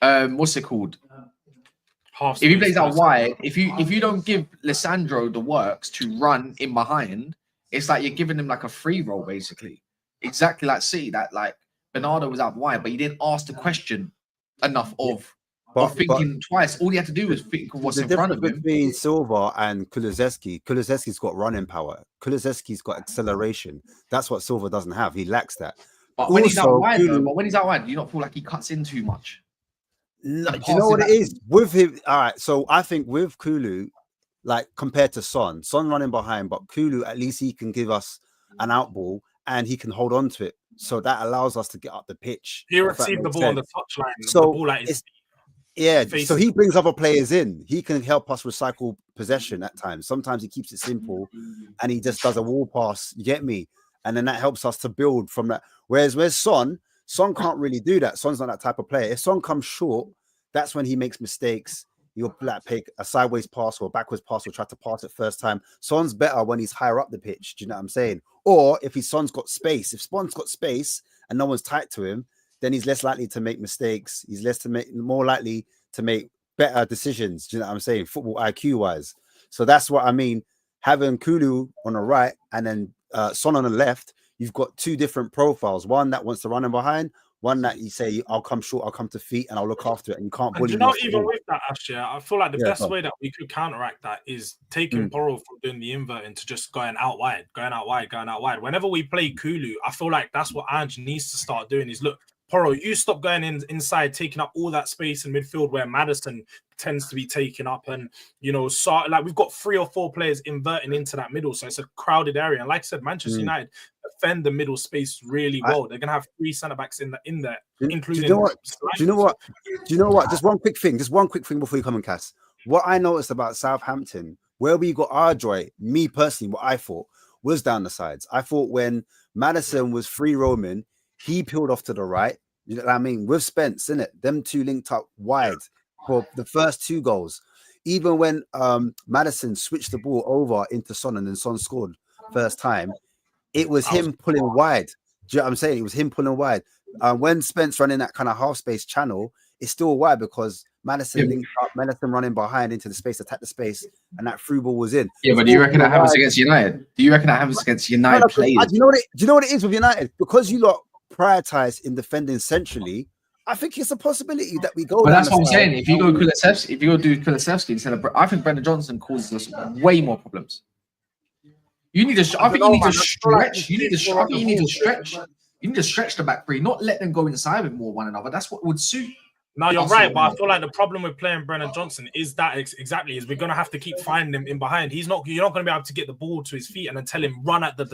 What's it called? If he plays out wide, if you don't give Lissandro the works to run in behind, it's like you're giving him like a free roll basically. Exactly like that like Bernardo was out wide, but he didn't ask the question enough of thinking twice. All he had to do was think of what's in front of him. Between Silva and Kulusevski's got running power. Kulusevski's got acceleration. That's what Silva doesn't have. He lacks that. But when he's out wide, do you not feel like he cuts in too much? No, do you know what it is with him? All right, so I think with Kulu, like compared to Son running behind, but Kulu at least he can give us an out ball and he can hold on to it. So that allows us to get up the pitch. He received the ball on the touchline. So yeah, so he brings other players in. He can help us recycle possession at times. Sometimes he keeps it simple and he just does a wall pass. You get me? And then that helps us to build from that. Whereas Son can't really do that. Son's not that type of player. If Son comes short, that's when he makes mistakes. He'll like pick a sideways pass or a backwards pass or try to pass it first time. Son's better when he's higher up the pitch. Do you know what I'm saying? Or if Son's got space. If Son's got space and no one's tight to him, then he's less likely to make mistakes. He's more likely to make better decisions. Do you know what I'm saying? Football IQ wise. So that's what I mean. Having Kulu on the right and then Son on the left, you've got two different profiles. One that wants to run in behind. One that you say, I'll come short, I'll come to feet, and I'll look after it. And you can't bully. Even with that, Ash, I feel like the best way that we could counteract that is taking Porro from doing the inverting to just going out wide. Whenever we play Kulu, I feel like that's what Ange needs to start doing is look, Porro, you stop going inside, taking up all that space in midfield where Maddison tends to be taken up. And, like we've got 3 or 4 players inverting into that middle. So it's a crowded area. And like I said, Manchester United defend the middle space really well. They're going to have 3 centre-backs in there, including... Do you know what? Just one quick thing before you come and Cass. What I noticed about Southampton, where we got our joy, me personally, what I thought was down the sides. I thought when Maddison was free roaming, he peeled off to the right. You know what I mean? With Spence, innit? Them two linked up wide for the first 2 goals. Even when Maddison switched the ball over into Son and then Son scored first time, it was him pulling wide. Do you know what I'm saying? It was him pulling wide. When Spence running that kind of half space channel, it's still wide because Maddison linked up, Maddison running behind into the space, attack the space, and that through ball was in. Yeah, but do you reckon that happens against United? Do you reckon that happens against United players? Do you know what it is with United? Because you lot prioritize in defending centrally, I think it's a possibility that we go. But down that's the what I'm side. saying. If you go Kulusevski, if you go do Kulusevski instead of, I think Brendan Johnson causes us way more problems. You need to. I think you need to stretch. You need to. I think you need to stretch. You need to stretch the back three, not let them go inside with more one another. That's what would suit. No, you're right, but I feel like the problem with playing Brennan Johnson is that exactly is we're gonna have to keep finding him in behind. You're not gonna be able to get the ball to his feet and then tell him run at the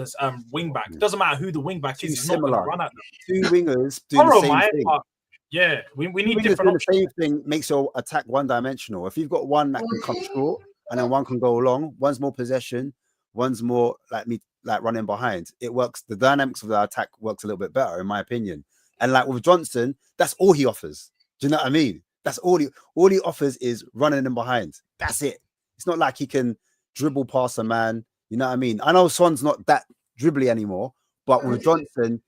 wing back. It doesn't matter who the wing back is. He's not gonna run at them. Two wingers do the same thing. Yeah, we need Two different options. The same thing makes your attack one-dimensional. If you've got one that can come short and then one can go long, one's more possession, one's more like running behind. It works. The dynamics of the attack works a little bit better, in my opinion. And like with Johnson, that's all he offers. Do you know what I mean? That's all he offers is running in behind. That's it. It's not like he can dribble past a man. You know what I mean? I know Son's not that dribbly anymore, but with Johnson,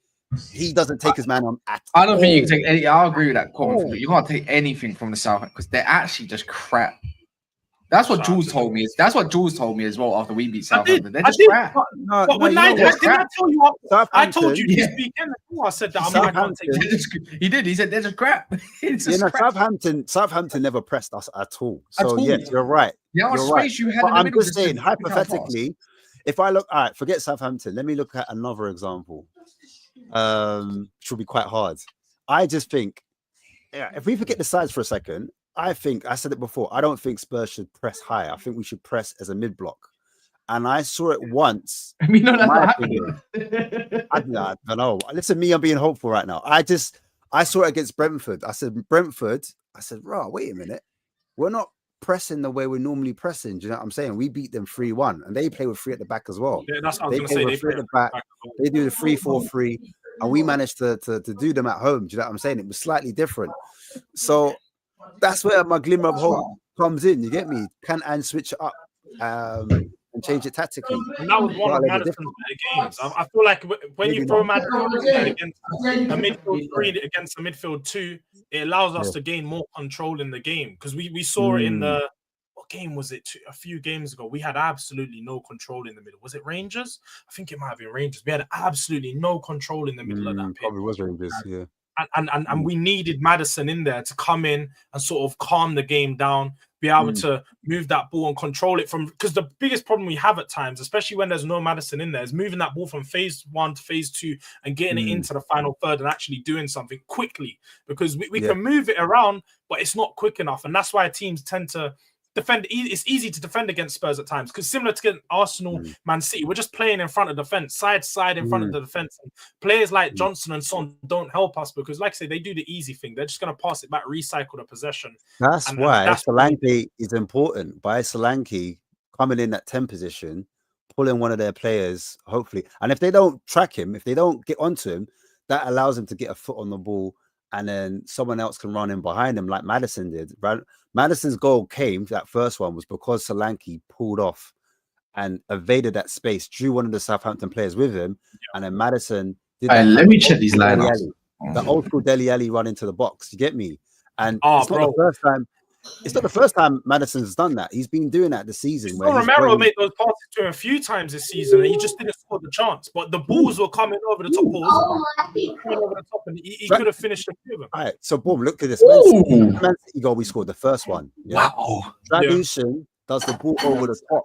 he doesn't take his man on at I don't all. think you can take any. I agree with that comment. You can't take anything from the South because they're actually just crap. That's what Jules told me. That's what Jules told me as well after we beat Southampton. They're just crap. No, but no, I told you this weekend. I said that I can't take it. He did. He said they're just crap. Southampton never pressed us at all. So yes, you're right. Yeah, you're right. You had but I'm just saying, hypothetically, if I look, all right, forget Southampton. Let me look at another example. Which will be quite hard. I just think, if we forget the sides for a second, I said it before. I don't think Spurs should press high. I think we should press as a mid block. And I saw it once. I mean, no, that's not happening. I don't know. Listen, me, I'm being hopeful right now. I saw it against Brentford. I said, right, wait a minute. We're not pressing the way we're normally pressing. Do you know what I'm saying? We beat them 3-1, and they play with 3 at the back as well. Yeah, that's what I was going to say. They play at the back. They do the 3-4-3, and we managed to do them at home. Do you know what I'm saying? It was slightly different. So that's where my glimmer of hope comes in. You get me? Can and switch it up and change it tactically. And that was one of Madison's better games. I feel like when you throw Madison against a midfield 3 against a midfield 2, it allows us to gain more control in the game. Because we saw it in the what game was it? A few games ago, we had absolutely no control in the middle. Was it Rangers? I think it might have been Rangers. We had absolutely no control in the middle of that. Probably was Rangers, yeah. And we needed Madison in there to come in and sort of calm the game down, be able to move that ball and control it from, because the biggest problem we have at times, especially when there's no Madison in there, is moving that ball from phase 1 to phase 2 and getting it into the final third and actually doing something quickly, because we can move it around, but it's not quick enough. And that's why teams tend to defend. It's easy to defend against Spurs at times, because similar to Arsenal, Man City, we're just playing in front of the defense, side in front of the defense. And players like Johnson and Son don't help us because, like I say, they do the easy thing. They're just going to pass it back, recycle the possession. That's why Solanke is important. By Solanke coming in that 10 position, pulling one of their players, hopefully. And if they don't track him, if they don't get onto him, that allows him to get a foot on the ball, and then someone else can run in behind him like Madison did. Madison's goal came, that first one, was because Solanke pulled off and evaded that space, drew one of the Southampton players with him, and then Madison did let me check these lineups. The old school Dele Alli run into the box. You get me? And it's not the first time. It's not the first time Madison's done that. He's been doing that this season. Romero made those passes to him a few times this season, and he just didn't score the chance. But the balls were coming over the top. And he could have finished the few of them. All right, so boom, look at this. Man City goal we scored, the first one. Yeah? Wow. Dragusin does the ball over the top.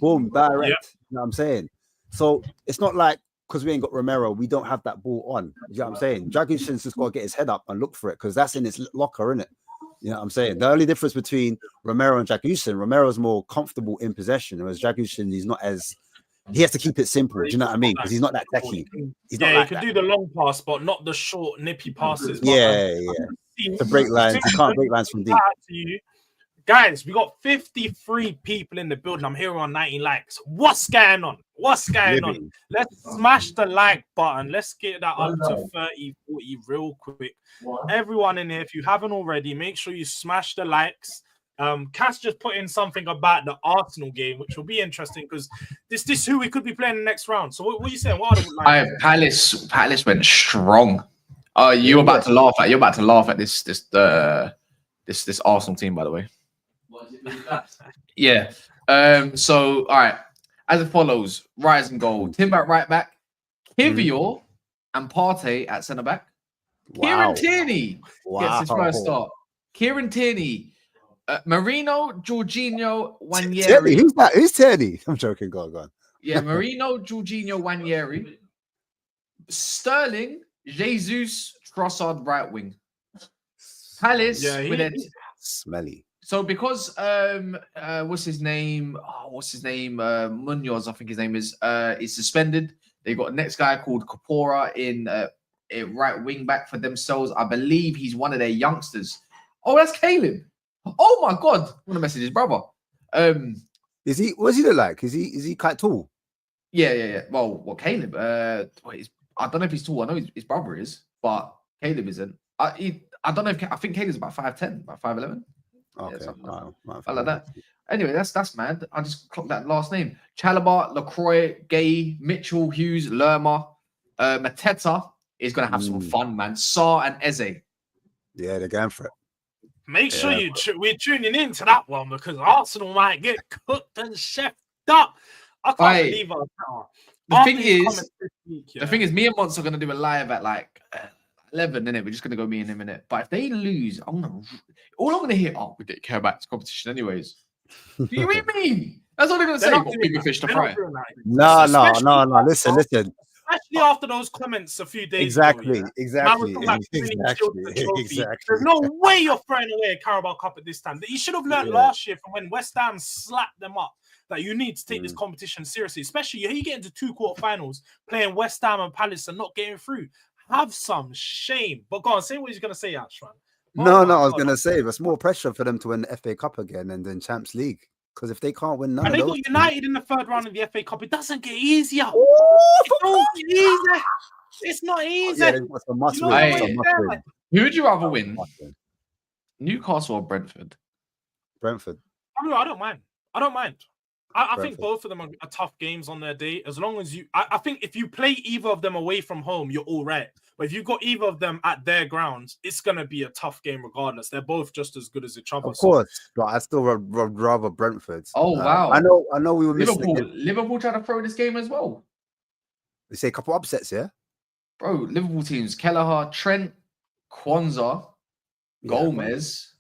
Boom, direct. You know what I'm saying? So it's not like because we ain't got Romero, we don't have that ball on. You know what I'm saying? Dragusin's just got to get his head up and look for it, because that's in his locker, isn't it? You know what I'm saying? The only difference between Romero and Dragusin, Romero's more comfortable in possession, whereas Dragusin, he has to keep it simple. Do you know what I mean? Because he's not that techie. He can do the long pass, but not the short, nippy passes. To break lines. You can't break lines from deep. Guys, we got 53 people in the building. I'm here on 90 likes. What's going on? What's going on? Let's smash the like button. Let's get that up to 30, 40 real quick. Everyone in here, if you haven't already, make sure you smash the likes. Cass just put in something about the Arsenal game, which will be interesting because this who we could be playing the next round. So what are you saying? What are Palace went strong. Oh, you're about to laugh at this Arsenal team, by the way. Yeah. So all right. As it follows: Rise and goal. Timber right back, Kivior and Partey at centre back. Kieran Wow. Tierney gets his first start. Kieran Tierney, Marino, Jorginho, Tierney, Wanyeri. who's that? Who's Tierney? I'm joking. Go on. Yeah, Marino, Jorginho, Wanyeri. Sterling, Jesus, Trossard, right wing. Palace with it. Smelly. So because what's his name? Munoz, I think his name is suspended. They got a next guy called Kapora in a right wing back for themselves. I believe he's one of their youngsters. Oh, that's Caleb. Oh my god, I want to message his brother. Is he? What does he look like? Is he quite tall? Yeah. Well, Caleb. I don't know if he's tall. I know his brother is, but Caleb isn't. I don't know if I think Caleb's about 5'10", about 5'11". Okay, Yeah, I like that. Anyway, that's mad. I just clocked that last name. Chalobah, LaCroix, Gay, Mitchell, Hughes, Lerma, Mateta is going to have some fun, man. Sarr and Eze. Yeah, they're going for it. Make sure we're tuning into that one because Arsenal might get cooked and chefed up. I can't believe the thing is, me and Mons are going to do a live at like 11, innit? We're just going to go me in a minute. But if they lose, all I'm going to hear, we didn't care about this competition anyways. Do you mean? That's all they're going to say. Got bigger fish to fry. No. Listen. Especially after those comments a few days ago. Exactly. There's no way you're throwing away a Carabao Cup at this time. You should have learned last year from when West Ham slapped them up that you need to take this competition seriously. Especially you get into 2 quarterfinals playing West Ham and Palace and not getting through. Have some shame. But go on, say what he's going to say, Ash, man. I was going to say there's more pressure for them to win the FA Cup again and then Champions League. Because if they can't win none of those... And they got United in the 3rd round of the FA Cup. It doesn't get easier. It's not easy. Yeah, it's a must win. Who would you rather win? Newcastle or Brentford? Brentford. I don't mind. I think both of them are tough games on their day. As long as I think if you play either of them away from home, you're all right. But if you've got either of them at their grounds, it's going to be a tough game regardless. They're both just as good as each other. Of course, but I still rather Brentford. Oh, wow. I know we were Liverpool trying to throw this game as well. They say a couple upsets, yeah? Bro, Liverpool teams, Kelleher, Trent, Kwanzaa, Gomez,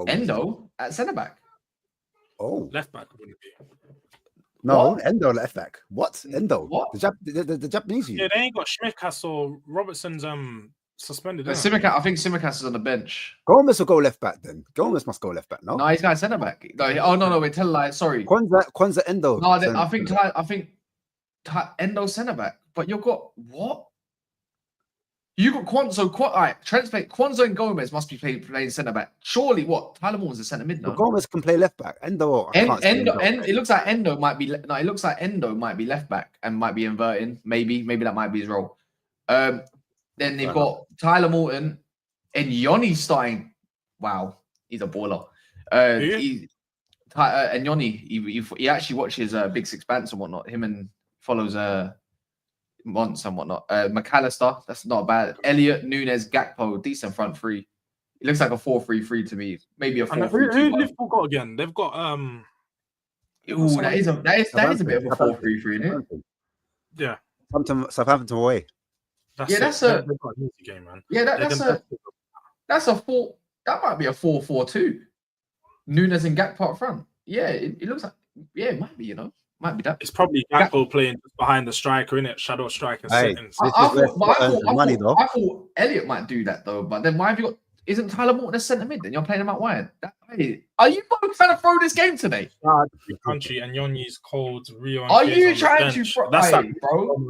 Endo at centre-back. Oh. Left back wouldn't be. No, Endo left back. What? Endo? What? The Japanese? Yeah, they ain't got Schmikas or Robertson's suspended. I think Tsimikas is on the bench. Gomez will go left back then. Gomez must go left back, no? No, he's got centre back. No, wait, tell a lie. Sorry. Kwanzaa Endo. No, I think Endo centre back. But you've got what? You got Kwanzaa. All right, translate. Kwanzaa and Gomez must be playing centre back. Surely, what? Tyler Moore's a centre mid. No, Gomez can play left back. Endo. It looks like Endo might be. No, it looks like Endo might be left back and might be inverting. Maybe that might be his role. Then they've got Tyler Morton and Yoni starting. Wow, he's a baller. And Yoni, he actually watches Big Six Bands and whatnot. Him and follows Monts and whatnot. McAllister, that's not bad. Elliot, Nunes, Gakpo, decent front three. It looks like a 4-3-3 to me. Maybe a 4-3-2. Who Liverpool got again? They've got that is a bit of a 4-3-3, isn't it? Yeah. Southampton away. That's a easy game, man. Yeah, that's a 4. That might be a 4-4-2. Nunes and Gakpo up front. Yeah, it looks like. Yeah, it might be. Might be that. It's probably Gakpo playing behind the striker, innit? Shadow striker settings. I thought Elliot might do that though, but then why have you got? Isn't Tyler Morton a centre mid? Then you're playing him out wide. Are you both trying to throw this game today? Country and Yoni's cold. Rio. Are you trying to throw? That's bro.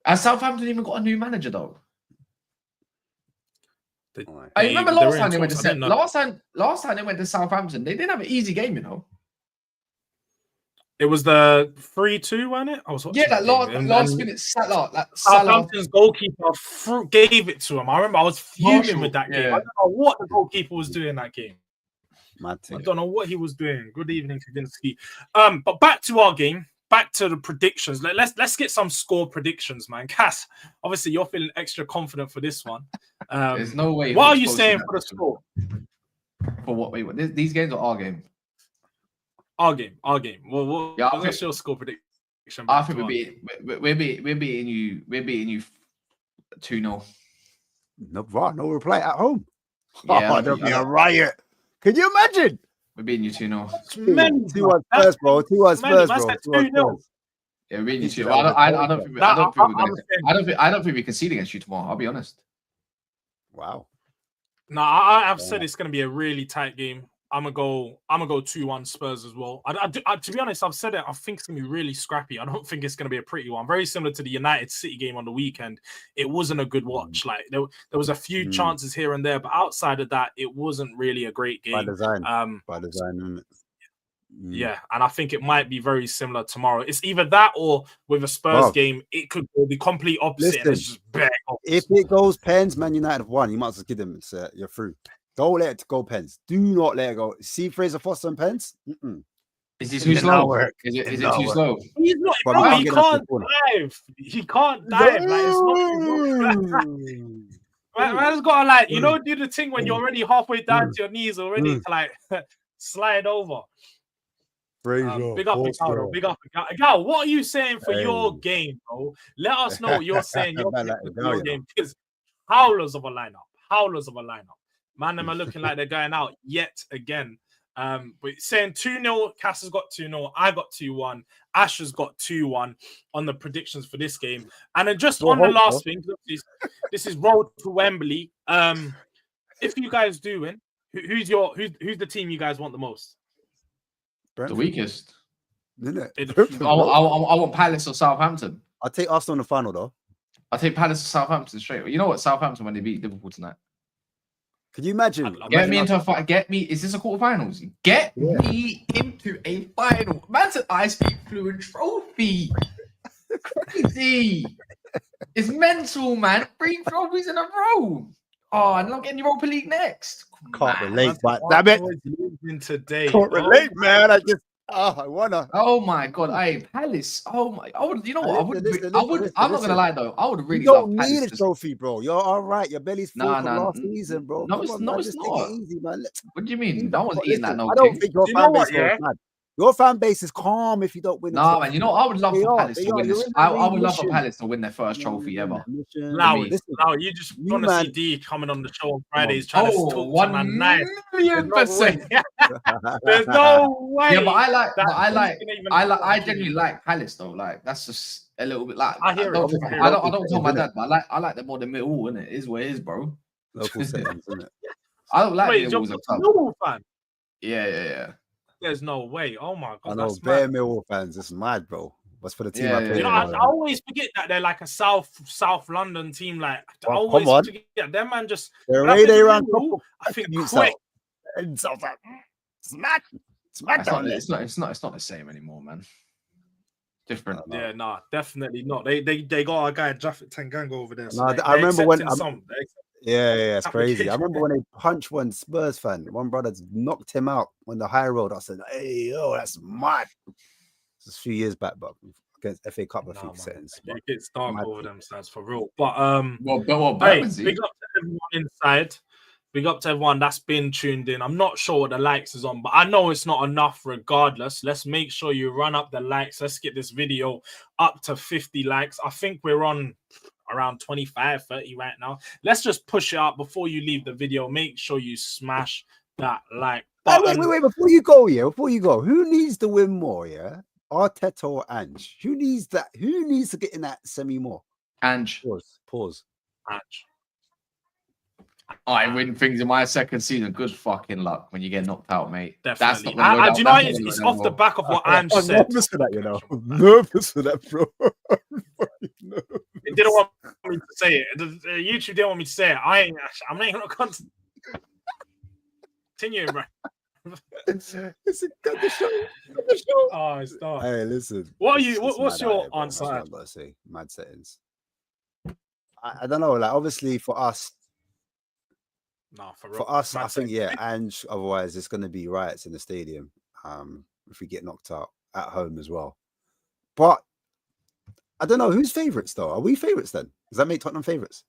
Has Southampton even got a new manager though? I remember last time they went to last time they went to Southampton, they didn't have an easy game, It was the 3-2, wasn't it? I was watching. Yeah, that last minute Salah. Southampton's goalkeeper gave it to him. I remember I was fuming with that game. Yeah. I don't know what the goalkeeper was doing that game. I don't know what he was doing. Good evening, Kavinsky. But back to our game. Back to the predictions. Let's get some score predictions, man. Cass, obviously you're feeling extra confident for this one. There's no way. What are you saying for the score? For what? Wait, these games are our game. Our game. Well, what's your score prediction? I think we're beating you 2-0. No reply at home. Yeah, Oh, there'll be a riot. Can you imagine? we're beating you 2-0. It's many, 2-1 Spurs, bro. 2-1 Spurs, I bro. said 2-1 2-0. Spurs. Yeah, we're beating you Keep 2-0. that I don't think Nah, we're gonna. I'm saying- I don't think we concede against you tomorrow. I'll be honest. Wow. No, I've said it's going to be a really tight game. I'm gonna go 2-1 Spurs as well. To be honest, I've said it. I think it's gonna be really scrappy. I don't think it's gonna be a pretty one. Very similar to the United City game on the weekend. It wasn't a good watch. Like there was a few chances here and there, but outside of that, it wasn't really a great game. By design, isn't it? Yeah, and I think it might be very similar tomorrow. It's either that or with a Spurs game, it could go the complete opposite. And it's just bang. If it goes pens, Man United have won. You might as well give them. You're through. Don't let it go pens. Do not let it go. See Fraser Foster and pens. Is he too slow? Is it too slow? He's not. Bro, he can't dive. He can't dive. Like it's not. Man's got to do the thing when you're already halfway down to your knees already to slide over. Big up, Gal. Big up, Gal. What are you saying for your game, bro? Let us know what you're saying. Your game, because howlers of a lineup. Man, them are looking like they're going out yet again. But saying 2-0, Cass has got 2-0, I got 2-1, Ash has got 2-1 on the predictions for this game. And then just on the last thing, this is road to Wembley. If you guys do win, who's the team you guys want the most? The weakest. Isn't it? I want Palace or Southampton. I'll take Arsenal in the final though. I'll take Palace or Southampton straight. You know what? Southampton when they beat Liverpool tonight. Can you imagine? Get me into a fight. Get me. Is this a quarterfinals? Get me into a final. Man said I speak fluent trophy. Crazy. It's mental, man. 3 trophies in a row. Oh, and I'm getting Europa League next. Can't relate, but damn it. Today. Can't relate, man. I wanna. Oh my god, Palace. Oh my, you know what? Listen, I'm not gonna lie though. I would really. You don't love need Palace a trophy, bro. You're all right. Your belly's full from last season, bro. No, it's not. Take it easy, man. What do you mean? No one's eating that. No, I don't think your fan base goes mad. Your fan base is calm if you don't win. Nah, man. You know, I would love for Palace to win this. I would love for Palace to win their first trophy ever. Now, you just want to see D coming on the show on Fridays trying to talk to man nice. 1,000,000%. There's no way. Yeah, but I genuinely like Palace though. Like that's just a little bit like I don't tell my dad, but I like them more than Millwall, innit? It is what it is, bro. Local settings, isn't it? I don't like Millwall's a Millwall fan. Yeah. There's no way. Oh my god, I know that's bare mad. Millwall fans. It's mad, bro. What's for the team? You know, I always forget that they're like a South London team. Like I always forget them, man. Just I think quick. It's mad. It's mad. It's not the same anymore, man. Different. Yeah, nah, definitely not. They got a guy Jaffet Tanganga over there. So I remember when yeah, it's crazy. I remember when they punched one Spurs fan. One brother knocked him out on the high road. I said, "Hey, yo, that's mad." It's a few years back, but against FA Cup, I think settings. It gets dark over them sides for real. But hey, big up to everyone inside. Big up to everyone that's been tuned in. I'm not sure what the likes is on, but I know it's not enough regardless. Let's make sure you run up the likes. Let's get this video up to 50 likes. I think we're on around 25, 30 right now. Let's just push it up before you leave the video. Make sure you smash that like button. Wait. Before you go, who needs to win more, yeah? Arteta or Ange? Who needs that? Who needs to get in that semi more? Ange. Pause. Ange. I win things in my second season. Good fucking luck when you get knocked out, mate. Definitely. Do you know it's off the back of what Ange said. I'm nervous for that, you know. I'm nervous for that, bro. It didn't want me to say it. YouTube didn't want me to say it. I'm not even going to continue, bro. Listen, cut the show. Oh, it's dark. Hey, listen. What's your answer? I've got to say, mad settings. I don't know. Like, obviously, for us, I think and otherwise, it's going to be riots in the stadium. If we get knocked out at home as well. But I don't know who's favourites though. Are we favourites then? Does that make Tottenham favourites?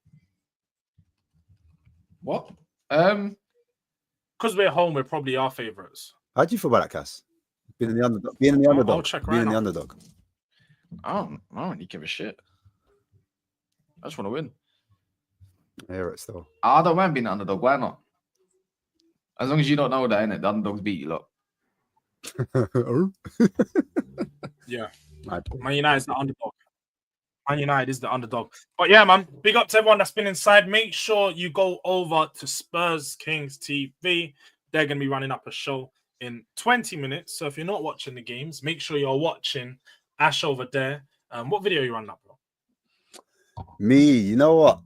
What? Because we're home, we're probably our favourites. How do you feel about that, Cass? Being in the underdog. I'll check right now. Underdog. I don't really give a shit. I just want to win. I hear it still. I don't mind being the underdog. Why not? As long as you don't know that, innit? The underdogs beat you, lot. Yeah. Mad. Man United is the underdog. Man United is the underdog. But yeah, man, big up to everyone that's been inside. Make sure you go over to Spurs Kings TV. They're going to be running up a show in 20 minutes. So if you're not watching the games, make sure you're watching Ash over there. What video are you running up, bro? Me, you know what?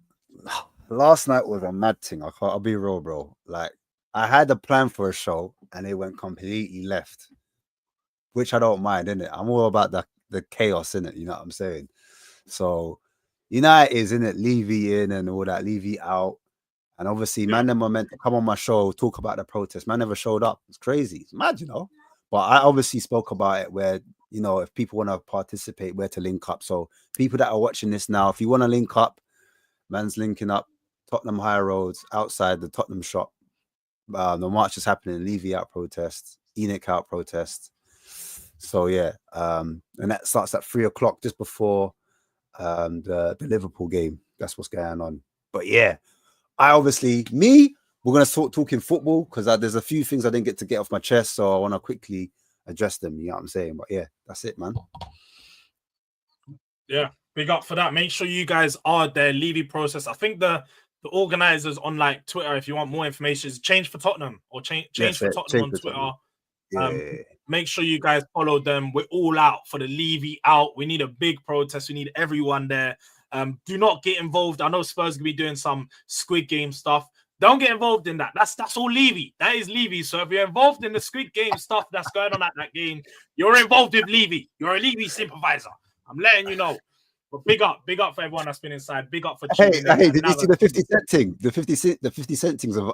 Last night was a mad thing. I'll be real, bro. Like, I had a plan for a show and it went completely left, which I don't mind, innit? I'm all about the chaos, innit? You know what I'm saying? So, United is, innit? Levy in and all that, Levy out. And obviously, man, them were meant to come on my show, talk about the protest. Man never showed up. It's crazy. It's mad, you know? But I obviously spoke about it where, you know, if people want to participate, where to link up. So, people that are watching this now, if you want to link up, man's linking up Tottenham High Roads outside the Tottenham shop. The march is happening. Levy out protest, Enoch out protest. So yeah, and that starts at 3 o'clock just before the Liverpool game. That's what's going on. But yeah, we're gonna start talking football because there's a few things I didn't get to get off my chest, so I want to quickly address them. You know what I'm saying? But yeah, that's it, man. Yeah, big up for that. Make sure you guys are there. Levy process. I think the organizers on like Twitter, if you want more information, is Change for Tottenham or change for Tottenham on Twitter. Tottenham. Yeah. Make sure you guys follow them. We're all out for the Levy out. We need a big protest. We need everyone there. Do not get involved. I know Spurs gonna be doing some Squid Game stuff. Don't get involved in that. That's all Levy. That is Levy. So if you're involved in the Squid Game stuff that's going on at that game, you're involved with Levy. You're a Levy sympathizer. I'm letting you know. But big up for everyone that's been inside. Big up for tuning in. Hey, did you see the 50 cent thing? The 50 cent things of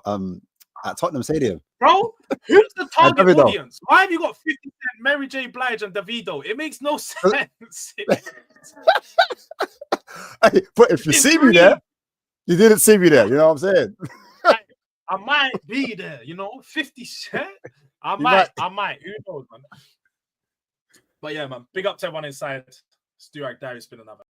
at Tottenham Stadium. Bro, who's the target audience? Why have you got 50 Cent, Mary J. Blige, and Davido? It makes no sense. Hey, but if you see me there, you didn't see me there. You know what I'm saying? I might be there, you know, 50 Cent. I might. Who knows, man? But yeah, man, big up to everyone inside. It's Durag Diaries, been another.